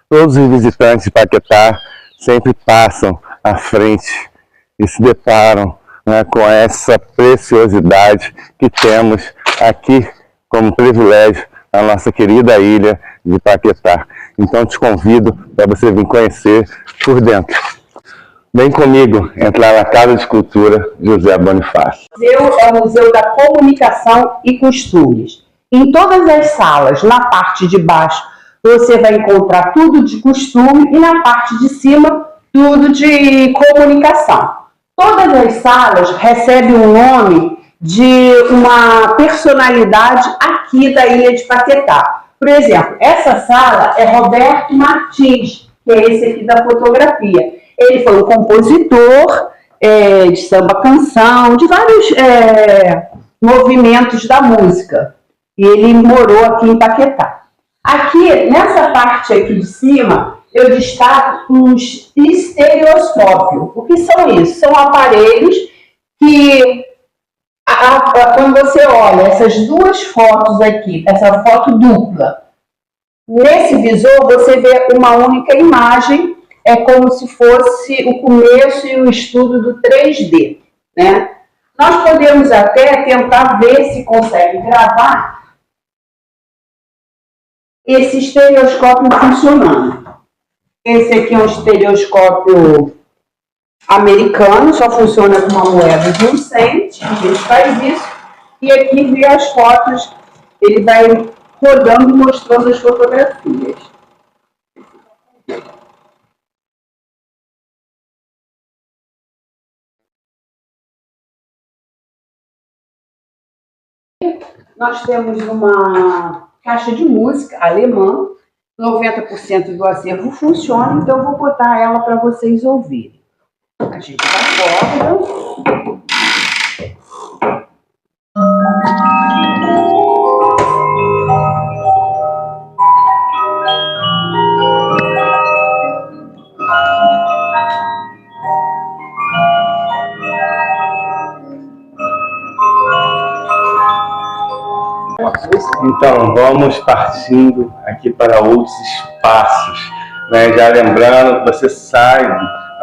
Todos os visitantes de Paquetá sempre passam à frente e se deparam, né, com essa preciosidade que temos aqui como privilégio na nossa querida ilha de Paquetá. Então te convido para você vir conhecer por dentro. Vem comigo entrar na Casa de Cultura José Bonifácio. O museu é o Museu da Comunicação e Costumes. Em todas as salas, na parte de baixo, você vai encontrar tudo de costume e na parte de cima, tudo de comunicação. Todas as salas recebem o nome de uma personalidade aqui da Ilha de Paquetá. Por exemplo, essa sala é Roberto Martins, que é esse aqui da fotografia. Ele foi um compositor de samba-canção, de vários movimentos da música. E ele morou aqui em Paquetá. Aqui, nessa parte aqui de cima, eu destaco os estereoscópios. O que são isso? São aparelhos que, quando você olha essas duas fotos aqui, essa foto dupla, nesse visor você vê uma única imagem, é como se fosse o começo e o estudo do 3D, né? Nós podemos até tentar ver se consegue gravar esse estereoscópio funcionando. Esse aqui é um estereoscópio americano, só funciona com uma moeda de 1 cento, a gente faz isso, e aqui vê as fotos, ele vai rodando, mostrando as fotografias. Nós temos uma caixa de música alemã, 90% do acervo funciona, então eu vou botar ela para vocês ouvirem. A gente acorda. Então, vamos partindo aqui para outros espaços, né? Já lembrando que você sabe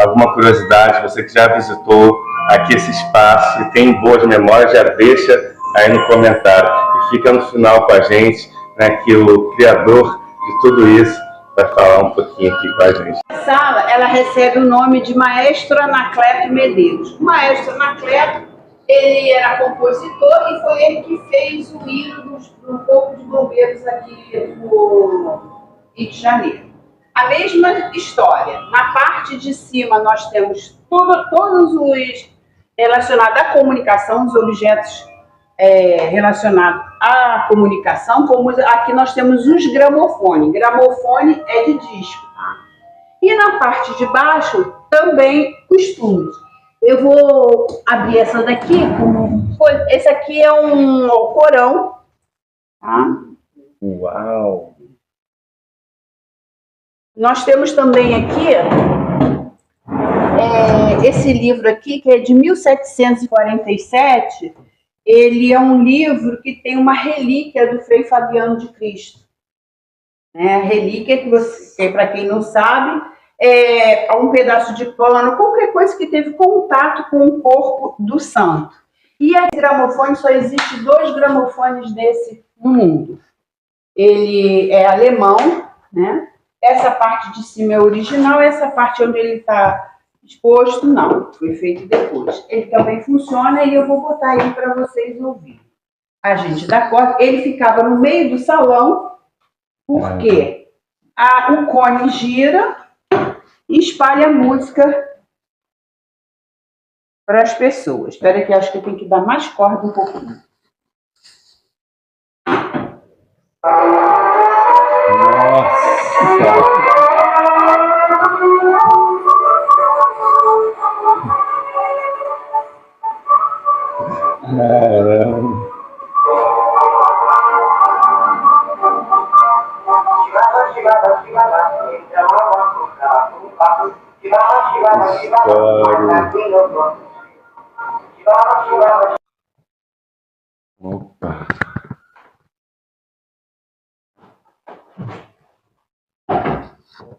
alguma curiosidade, você que já visitou aqui esse espaço e tem boas memórias, já deixa aí no comentário. E fica no final com a gente, né, que o criador de tudo isso vai falar um pouquinho aqui com a gente. A sala, ela recebe o nome de Maestro Anacleto Medeiros. O Maestro Anacleto, ele era compositor e foi ele que fez o hino do Corpo de Bombeiros aqui no Rio de Janeiro. A mesma história. Na parte de cima nós temos todos os relacionados à comunicação, os objetos relacionados à comunicação, como aqui nós temos os gramofones. Gramofone é de disco. Tá? E na parte de baixo também costumes. Eu vou abrir essa daqui. Esse aqui é um Alcorão. Tá? Uau! Nós temos também aqui esse livro aqui, que é de 1747. Ele é um livro que tem uma relíquia do Frei Fabiano de Cristo. A relíquia, que para quem não sabe, é um pedaço de pano, qualquer coisa que teve contato com o corpo do santo. E esse gramofone, só existe 2 gramofones desse no mundo. Ele é alemão, né? Essa parte de cima é original, essa parte onde ele está exposto, não, foi feito depois. Ele também funciona e eu vou botar ele para vocês ouvirem. A gente dá corda, ele ficava no meio do salão, porque o cone gira e espalha a música para as pessoas. Espera que acho que eu tenho que dar mais corda um pouquinho. Nossa! Caramba! Opa!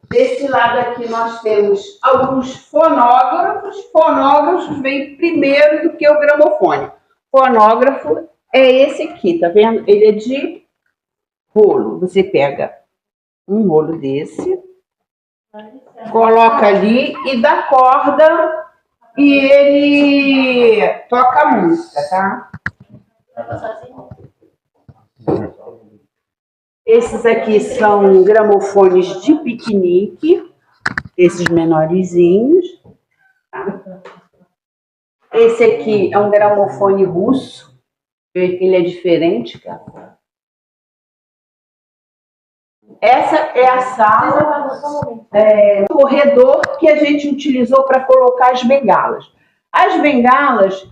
Desse lado aqui nós temos alguns fonógrafos. Fonógrafos vem primeiro do que o gramofone. Fonógrafo é esse aqui, tá vendo? Ele é de rolo. Você pega um rolo desse, coloca ali e dá corda e ele toca a música, tá? Esses aqui são gramofones de piquenique, esses menorzinhos. Tá? Esse aqui é um gramofone russo, ele é diferente, cara. Essa é a sala, o corredor que a gente utilizou para colocar as bengalas. As bengalas,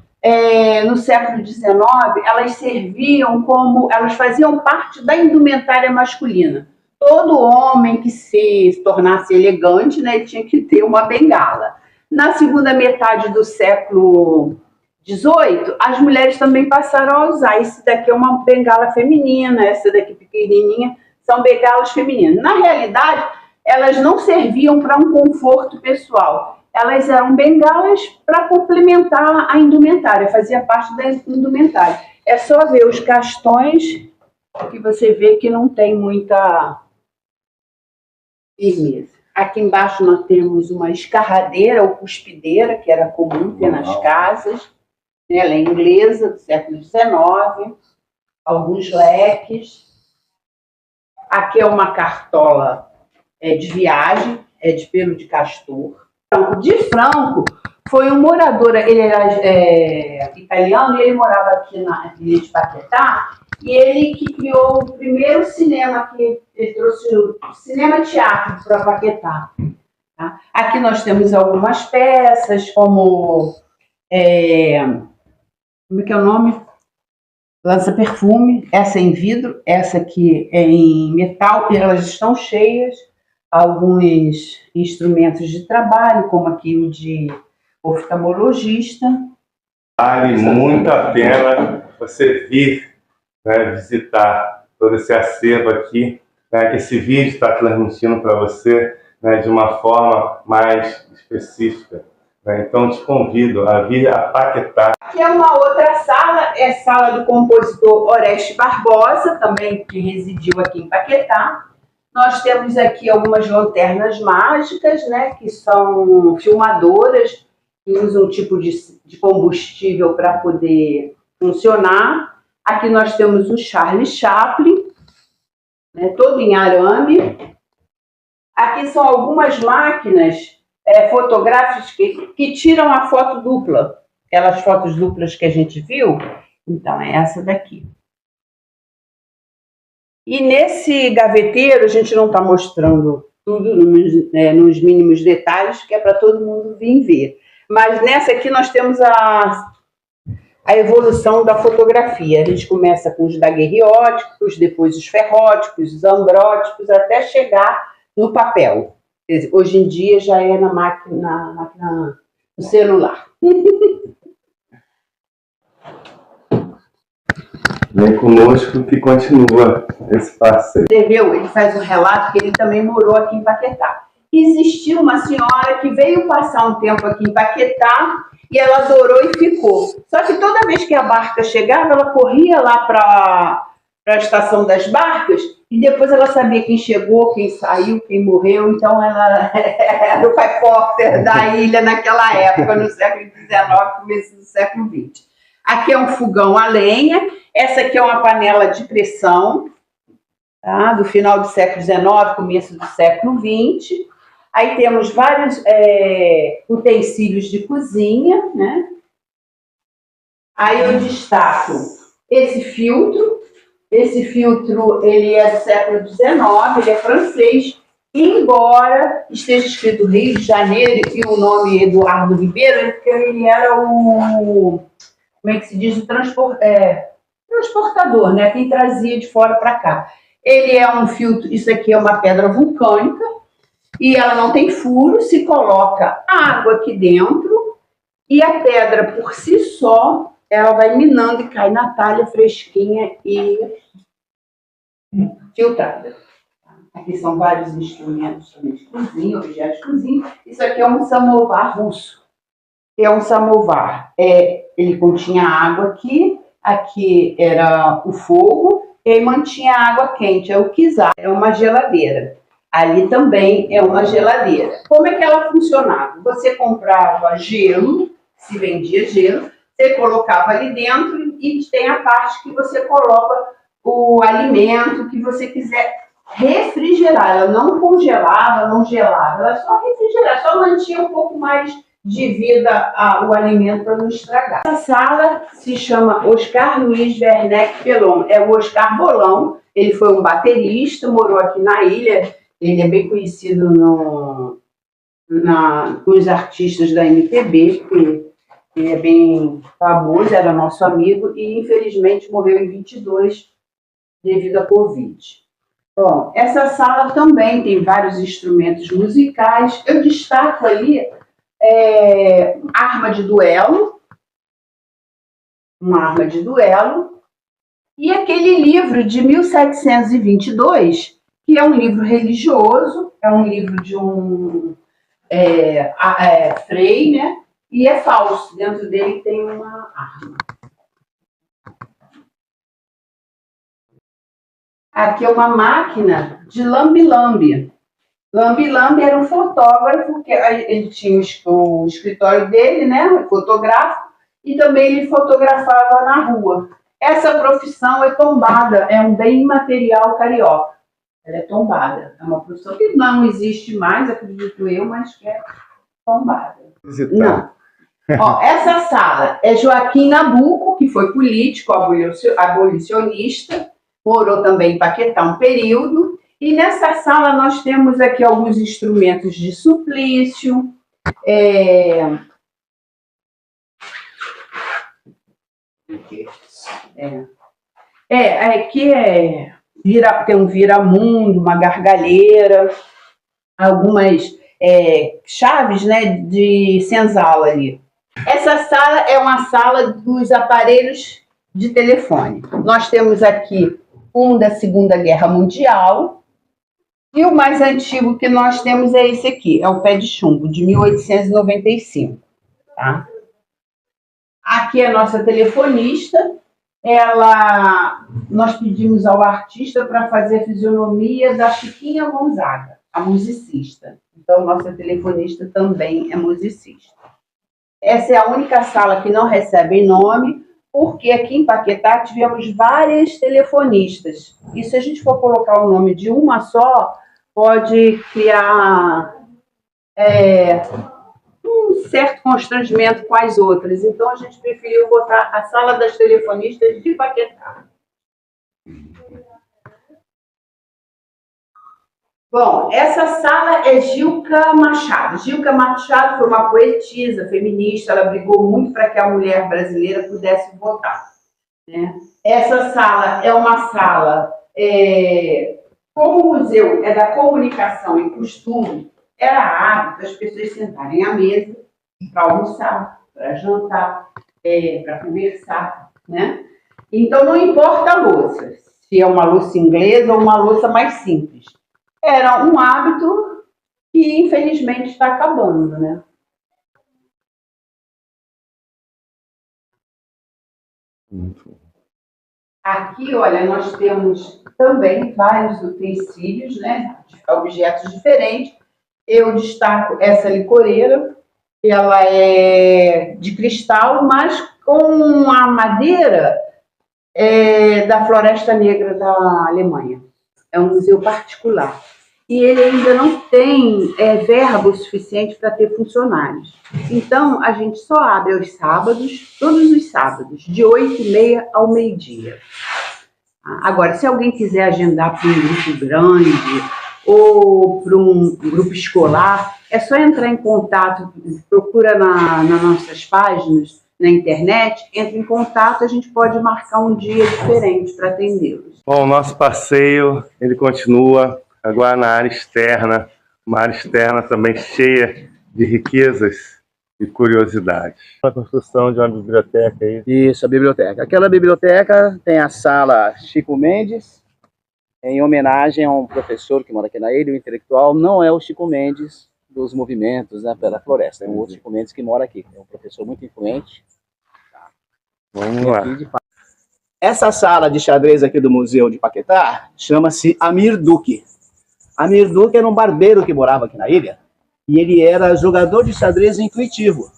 no século XIX, elas serviam como, elas faziam parte da indumentária masculina. Todo homem que se tornasse elegante, né, tinha que ter uma bengala. Na segunda metade do século XVIII, as mulheres também passaram a usar. Esse daqui é uma bengala feminina, essa daqui pequenininha, são bengalas femininas. Na realidade, elas não serviam para um conforto pessoal. Elas eram bengalas para complementar a indumentária, fazia parte da indumentária. É só ver os castões que você vê que não tem muita firmeza. Aqui embaixo nós temos uma escarradeira ou cuspideira, que era comum ter nas casas. Ela é inglesa, do século XIX. Alguns leques. Aqui é uma cartola de viagem, é de pelo de castor. De Franco foi um morador, ele era italiano e ele morava aqui na Ilha de Paquetá, e ele que criou o primeiro cinema, que ele trouxe o cinema-teatro para Paquetá. Tá? Aqui nós temos algumas peças, como como é que é o nome? Lança-perfume, essa é em vidro, essa aqui é em metal, e elas estão cheias. Alguns instrumentos de trabalho, como aqui o de oftalmologista. Vale muito a pena você vir, né, visitar todo esse acervo aqui, né, que esse vídeo está transmitindo para você, né, de uma forma mais específica. Então, te convido a vir a Paquetá. Aqui é uma outra sala, é a sala do compositor Oreste Barbosa, também que residiu aqui em Paquetá. Nós temos aqui algumas lanternas mágicas, né, que são filmadoras, que usam um tipo de combustível para poder funcionar. Aqui nós temos o Charlie Chaplin, né, todo em arame. Aqui são algumas máquinas fotográficas que tiram a foto dupla, aquelas fotos duplas que a gente viu. Então, é essa daqui. E nesse gaveteiro, a gente não está mostrando tudo nos mínimos detalhes, que é para todo mundo vir ver. Mas nessa aqui nós temos a evolução da fotografia. A gente começa com os daguerreótipos, depois os ferrótipos, os ambrótipos, até chegar no papel. Hoje em dia já é na máquina, no celular. Vem conosco que continua esse passeio. Entendeu? Ele faz um relato que ele também morou aqui em Paquetá. Existiu uma senhora que veio passar um tempo aqui em Paquetá e ela adorou e ficou. Só que toda vez que a barca chegava, ela corria lá para a estação das barcas e depois ela sabia quem chegou, quem saiu, quem morreu. Então ela era o repórter da ilha naquela época, no século XIX, começo do século XX. Aqui é um fogão a lenha. Essa aqui é uma panela de pressão, tá? Do final do século XIX, começo do século XX. Aí temos vários utensílios de cozinha, né? Aí eu destaco esse filtro. Esse filtro, ele é do século XIX, ele é francês. Embora esteja escrito Rio de Janeiro e o nome Eduardo Ribeiro, porque ele era o... Como é que se diz? O transportador, né? Quem trazia de fora para cá. Ele é um filtro, isso aqui é uma pedra vulcânica, e ela não tem furo, se coloca água aqui dentro, e a pedra por si só, ela vai minando e cai na talha fresquinha e filtrada. Aqui são vários instrumentos também de cozinha, objetos de cozinha. Isso aqui é um samovar russo. É um samovar. Ele continha água aqui, aqui era o fogo, e aí mantinha água quente, é o kizar, é uma geladeira. Ali também é uma geladeira. Como é que ela funcionava? Você comprava gelo, se vendia gelo, você colocava ali dentro e tem a parte que você coloca o alimento que você quiser refrigerar. Ela não congelava, não gelava, ela só refrigerava, só mantinha um pouco mais de vida o alimento para não estragar. Essa sala se chama Oscar Luiz Werneck Pelon. É o Oscar Bolão, ele foi um baterista, morou aqui na ilha, ele é bem conhecido com os artistas da MPB, ele é bem famoso, era nosso amigo e infelizmente morreu em 22 devido à Covid. Bom, essa sala também tem vários instrumentos musicais. Eu destaco ali arma de duelo, uma arma de duelo, e aquele livro de 1722, que é um livro religioso, é um livro de um frei, né? E é falso, dentro dele tem uma arma. Aqui é uma máquina de lambe-lambe. Lambe-lambe era um fotógrafo, que ele tinha o escritório dele, né, fotográfico, e também ele fotografava na rua. Essa profissão é tombada, é um bem material carioca. Ela é tombada, é uma profissão que não existe mais, acredito eu, mas que é tombada. Não. Ó, essa sala é Joaquim Nabuco, que foi político, abolicionista, morou também em Paquetá um período, e nessa sala nós temos aqui alguns instrumentos de suplício, aqui tem um viramundo, uma gargalheira, algumas chaves, né, de senzala ali. Essa sala é uma sala dos aparelhos de telefone. Nós temos aqui um da Segunda Guerra Mundial e o mais antigo que nós temos é esse aqui, é o pé de chumbo, de 1895. Tá? Aqui é a nossa telefonista. Nós pedimos ao artista para fazer a fisionomia da Chiquinha Gonzaga, a musicista. Então, nossa telefonista também é musicista. Essa é a única sala que não recebe nome, porque aqui em Paquetá tivemos várias telefonistas. E se a gente for colocar o nome de uma só, pode criar um certo constrangimento com as outras. Então, a gente preferiu botar a sala das telefonistas de Paquetá. Bom, essa sala é Gilca Machado. Gilca Machado foi uma poetisa feminista, ela brigou muito para que a mulher brasileira pudesse votar. Né? Essa sala é uma sala, como o museu é da comunicação e costume, era hábito as pessoas sentarem à mesa para almoçar, para jantar, para conversar. Né? Então, não importa a louça, se é uma louça inglesa ou uma louça mais simples. Era um hábito que, infelizmente, está acabando, né? Aqui, olha, nós temos também vários utensílios, né? Objetos diferentes. Eu destaco essa licoreira. Ela é de cristal, mas com a madeira da Floresta Negra da Alemanha. É um museu particular. E ele ainda não tem verba suficiente para ter funcionários. Então, a gente só abre aos sábados, todos os sábados, de 8h30 ao meio-dia. Agora, se alguém quiser agendar para um grupo grande ou para um grupo escolar, é só entrar em contato, procura nas nossas páginas, na internet, entra em contato, a gente pode marcar um dia diferente para atendê-los. Bom, o nosso passeio, ele continua agora na área externa, uma área externa também cheia de riquezas e curiosidades. A construção de uma biblioteca aí. Isso, a biblioteca. Aquela biblioteca tem a sala Chico Mendes, em homenagem a um professor que mora aqui na ilha, o intelectual. Não é o Chico Mendes dos movimentos, né, pela floresta, é um outro Chico Mendes que mora aqui. É um professor muito influente. Vamos lá. Essa sala de xadrez aqui do Museu de Paquetá chama-se Amir Duque. Amir Duque era um barbeiro que morava aqui na ilha e ele era jogador de xadrez intuitivo.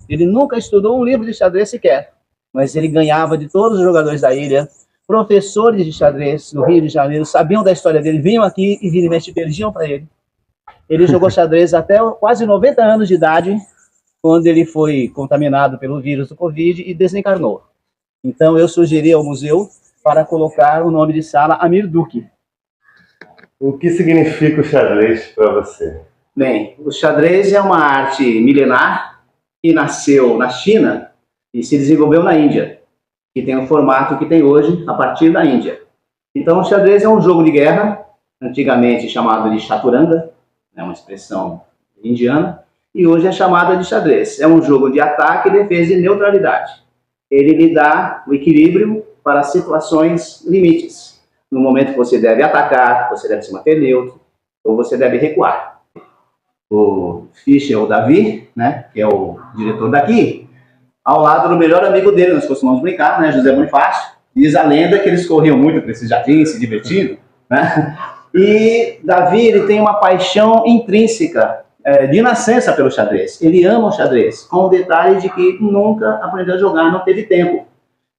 Ele nunca estudou um livro de xadrez sequer, mas ele ganhava de todos os jogadores da ilha. Professores de xadrez no Rio de Janeiro sabiam da história dele, vinham aqui e vira e mexe perdiam para ele. Ele jogou xadrez até quase 90 anos de idade, quando ele foi contaminado pelo vírus do Covid e desencarnou. Então eu sugeri ao museu para colocar o nome de sala Amir Duque. O que significa o xadrez para você? Bem, o xadrez é uma arte milenar que nasceu na China e se desenvolveu na Índia, que tem o formato que tem hoje a partir da Índia. Então o xadrez é um jogo de guerra, antigamente chamado de chaturanga, é uma expressão indiana, e hoje é chamada de xadrez. É um jogo de ataque, defesa e neutralidade. Ele lhe dá o equilíbrio para situações limites. No momento que você deve atacar, você deve se manter neutro, ou você deve recuar. O Fischer, o Davi, né, que é o diretor daqui, ao lado do melhor amigo dele, nós costumamos brincar, né, José Bonifácio, diz a lenda que eles corriam muito para esses jardins, se divertindo, né? E Davi, ele tem uma paixão intrínseca, de nascença pelo xadrez. Ele ama o xadrez, com o detalhe de que nunca aprendeu a jogar, não teve tempo.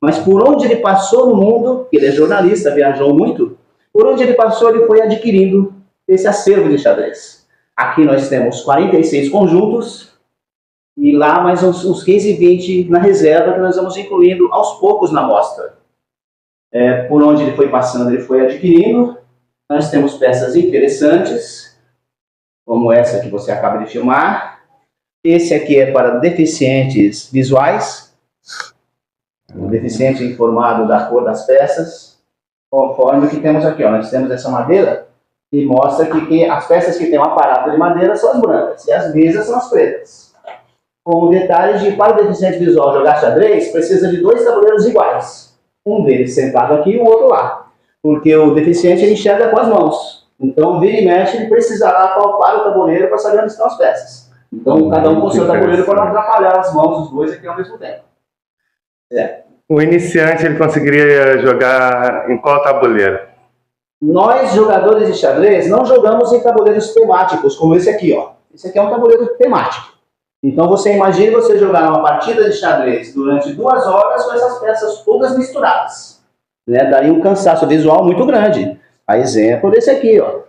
Mas por onde ele passou no mundo, ele é jornalista, viajou muito, por onde ele passou, ele foi adquirindo esse acervo de xadrez. Aqui nós temos 46 conjuntos, e lá mais uns 15, 20 na reserva, que nós vamos incluindo aos poucos na mostra. Por onde ele foi passando, ele foi adquirindo. Nós temos peças interessantes, como essa que você acaba de filmar. Esse aqui é para deficientes visuais, o deficiente informado da cor das peças, conforme o que temos aqui. Ó. Nós temos essa madeira que mostra que as peças que têm um aparato de madeira são as brancas e as lisas são as pretas. Com o detalhe de, para o deficiente visual jogar xadrez, precisa de 2 tabuleiros iguais. Um deles sentado aqui e o outro lá. Porque o deficiente ele enxerga com as mãos. Então, vira e mexe, ele precisará palpar o tabuleiro para saber onde estão as peças. Então, cada um com o seu tabuleiro para não atrapalhar as mãos dos dois aqui ao mesmo tempo. O iniciante, ele conseguiria jogar em qual tabuleiro? Nós, jogadores de xadrez, não jogamos em tabuleiros temáticos, como esse aqui, ó. Esse aqui é um tabuleiro temático. Então, você imagine você jogar uma partida de xadrez durante 2 horas com essas peças todas misturadas. Né? Daria um cansaço visual muito grande. A exemplo desse aqui, ó.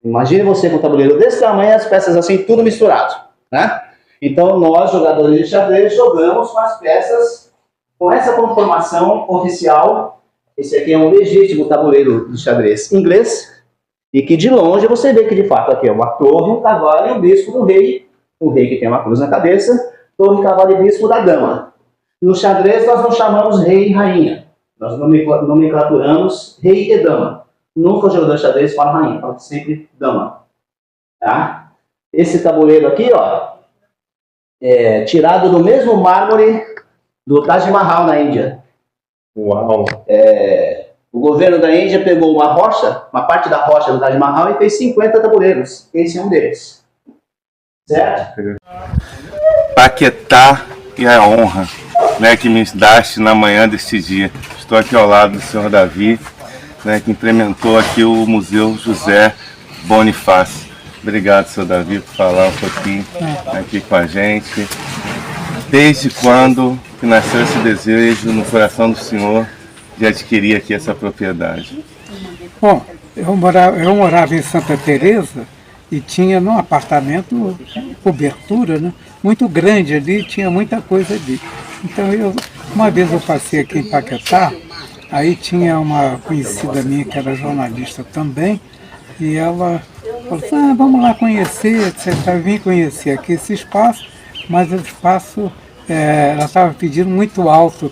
Imagine você com um tabuleiro desse tamanho e as peças assim, tudo misturado, né? Então, nós, jogadores de xadrez, jogamos com as peças com essa conformação oficial. Esse aqui é um legítimo tabuleiro de xadrez inglês, e que de longe você vê que, de fato, aqui é uma torre, um cavalo e um bispo do rei. O rei que tem uma cruz na cabeça, torre, cavalo e bispo da dama. No xadrez, nós não chamamos rei e rainha. Nós nomenclaturamos rei e dama. Nunca o jogador de xadrez fala rainha, fala sempre dama. Tá? Esse tabuleiro aqui, ó, é tirado do mesmo mármore do Taj Mahal na Índia. Uau! O governo da Índia pegou uma rocha, uma parte da rocha do Taj Mahal e fez 50 tabuleiros. Esse é um deles. Certo? Paquetá e a honra, né, que me daste na manhã deste dia. Estou aqui ao lado do senhor Davi, né, que implementou aqui o Museu José Bonifácio. Obrigado, senhor Davi, por falar um pouquinho aqui com a gente. Desde quando que nasceu esse desejo no coração do senhor de adquirir aqui essa propriedade? Bom, eu morava em Santa Teresa e tinha num apartamento cobertura, né, muito grande ali, tinha muita coisa ali. Então, uma vez eu passei aqui em Paquetá, aí tinha uma conhecida minha que era jornalista também, e ela falou assim, vamos lá conhecer, etc. Eu vim conhecer aqui esse espaço, mas o espaço, ela estava pedindo muito alto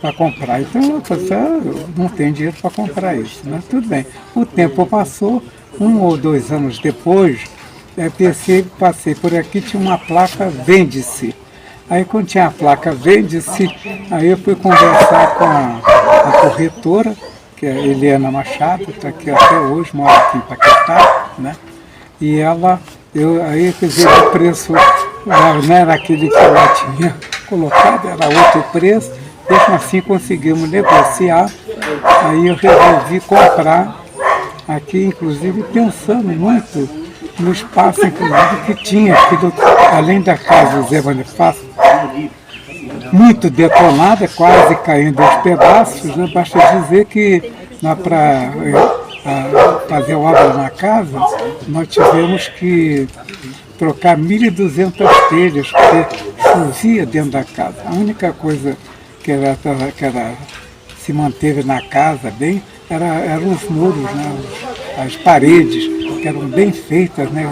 para comprar. Então eu falei assim, eu não tenho dinheiro para comprar isso, mas tudo bem. O tempo passou, 1 ou 2 anos depois, passei por aqui, tinha uma placa Vende-se. Aí quando tinha a placa Vende-se, aí eu fui conversar com a corretora, que é Eliana Machado, está aqui até hoje, mora aqui em Paquetá, né? E ela, aí quer dizer, o preço não era aquele que ela tinha colocado, era outro preço, mesmo assim conseguimos negociar, aí eu resolvi comprar aqui, inclusive pensando muito no espaço, inclusive, que tinha aqui, além da casa do Zé Bonifácio, muito detonada, quase caindo aos pedaços, né? Basta dizer que para fazer obra na casa, nós tivemos que trocar 1.200 telhas, porque chovia dentro da casa. A única coisa que se manteve na casa bem eram os muros, né? As paredes, que eram bem feitas, né?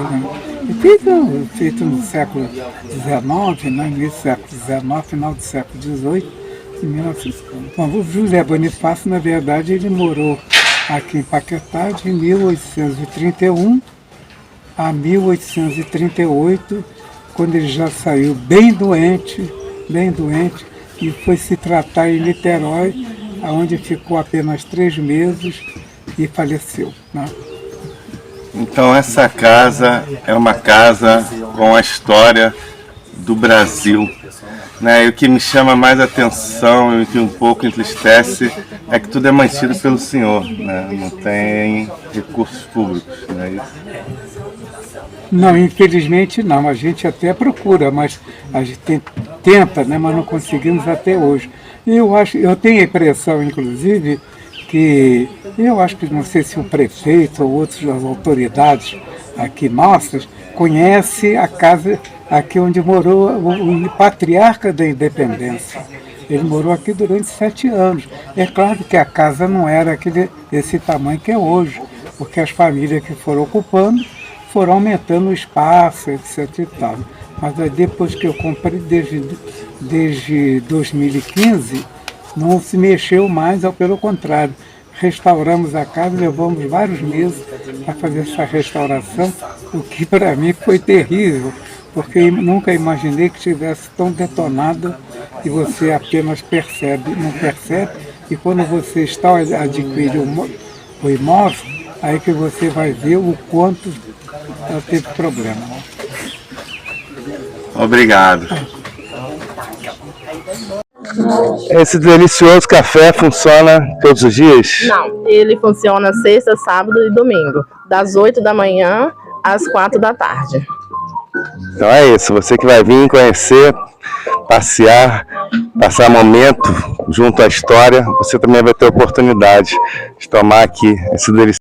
Feito no século XIX, né? Início do século XIX, final do século XVIII, em 1950. Bom, o José Bonifácio, na verdade, ele morou aqui em Paquetá de 1831 a 1838, quando ele já saiu bem doente, e foi se tratar em Niterói, onde ficou apenas 3 meses e faleceu, né? Então essa casa é uma casa com a história do Brasil, né? E o que me chama mais atenção e o que um pouco entristece é que tudo é mantido pelo senhor, né? Não tem recursos públicos, não é isso? Não, infelizmente não. A gente até procura, mas a gente tenta, né? Mas não conseguimos até hoje. Eu tenho a impressão, inclusive, que eu acho que não sei se o prefeito ou outras autoridades aqui nossas conhecem a casa aqui onde morou o patriarca da independência. Ele morou aqui durante 7 anos. É claro que a casa não era esse tamanho que é hoje, porque as famílias que foram ocupando foram aumentando o espaço, etc. e tal. Mas aí depois que eu comprei, desde 2015, não se mexeu mais, ou pelo contrário, restauramos a casa, levamos vários meses para fazer essa restauração, o que para mim foi terrível, porque eu nunca imaginei que estivesse tão detonada e você apenas não percebe, e quando você está adquirindo o imóvel, aí que você vai ver o quanto ela teve problema. Obrigado. Esse delicioso café funciona todos os dias? Não, ele funciona sexta, sábado e domingo, das 8 da manhã às 4 da tarde. Então é isso, você que vai vir conhecer, passear, passar momento junto à história, você também vai ter a oportunidade de tomar aqui esse delicioso